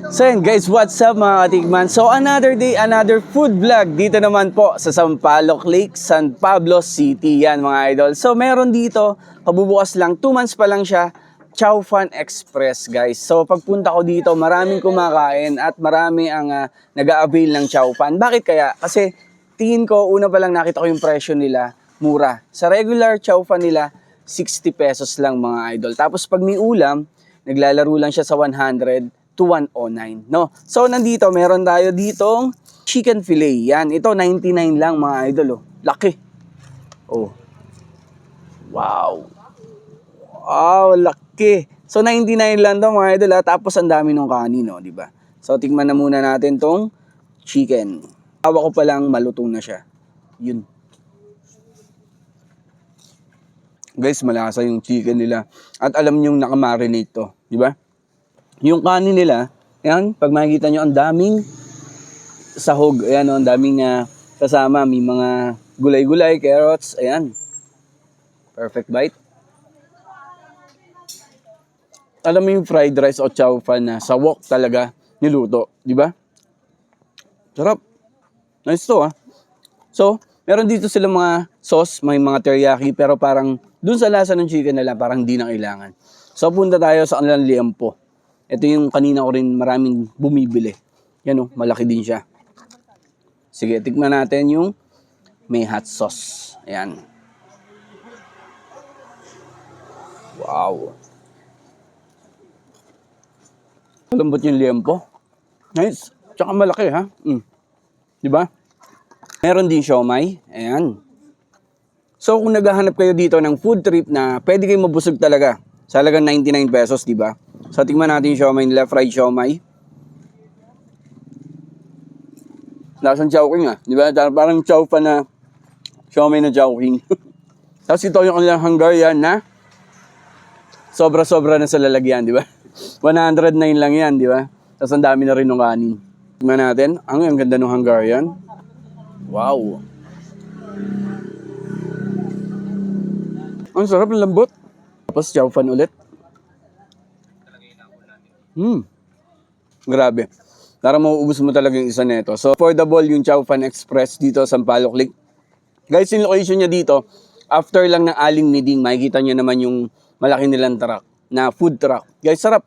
So yun guys, what's up mga katikman? So another day, another food vlog dito naman po sa Sampaloc Lake, San Pablo City. Yan mga idol. So meron dito, kabubukas lang, 2 months pa lang siya, Chow Fan Express guys. So pagpunta ko dito, maraming kumakain at marami ang nag-a-avail ng Chow Fan. Bakit kaya? Kasi tingin ko, una pa lang nakita ko yung presyo nila, mura. Sa regular Chow Fan nila, 60 pesos lang mga idol. Tapos pag may ulam, naglalaro lang siya sa 100 to 109, no? So, nandito, meron tayo ditong chicken fillet. Yan, ito, 99 lang, mga idol, oh. Laki. Oh. Wow. Wow, laki. So, 99 lang to, mga idol, ha? Tapos, ang dami ng kanin, no? Diba? So, tingnan na muna natin tong chicken. Tawa ko pa lang, malutong na siya. Yun. Guys, malasa yung chicken nila. At alam nyo yung nakamarinate to, diba? Yung kanin nila, yan, pag makikita nyo, ang daming sahog. Ayan, ang daming kasama. May mga gulay-gulay, carrots. Ayan. Perfect bite. Alam mo yung fried rice o chow fan na sa wok talaga niluto. Di ba? Sarap. Nice to, ha? So, meron dito silang mga sauce, may mga teriyaki, pero parang dun sa lasa ng chicken nila, parang di na kailangan. So, punta tayo sa kanilang liempo. Ito yung kanina ko rin maraming bumibili. Yan o, malaki din siya. Sige, tikman natin yung may hot sauce. Ayan. Wow. Malambot yung liempo. Nice. Tsaka malaki ha. Diba? Meron din siomay. Ayan. So kung naghahanap kayo dito ng food trip na pwede kayo mabusog talaga, sa halagang 99 pesos, diba? So, tingnan natin yung siomay nila, fried siomay. Lasang Chowking di ba? Parang chow pa na siomay na Chowking. Tapos ito yung kanilang Hungarian na sobra-sobra na sa lalagyan, di ba? 109 lang yan, di ba? Tapos ang dami na rin ng kanin. Tingnan natin, ang ganda ng Hungarian. Wow! Ang sarap, ng lambot. Tapos chow fan ulit. Grabe. Para mauubos mo talaga yung isa nito. So, affordable yung Chow Fan Express dito sa Sampaloc Lake. Guys, yung location niya dito, after lang ng Aling Miding, makikita niyo naman yung malaki nilang truck, na food truck. Guys, sarap.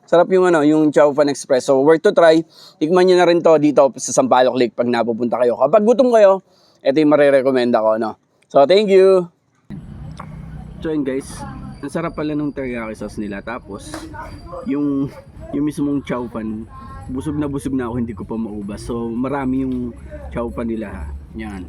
Sarap yung yung Chow Fan Express. So, worth to try. Tikman niyo na rin to dito sa Sampaloc Lake pag napupunta kayo. Kapag gutom kayo, ito yung marirekomenda ko, no? So, thank you! So, yun guys. Ang sarap pala ng teriyaki sauce nila. Tapos, yung mismong chow fan, busog na ako, hindi ko pa maubas. So, marami yung chow fan nila ha. Yan.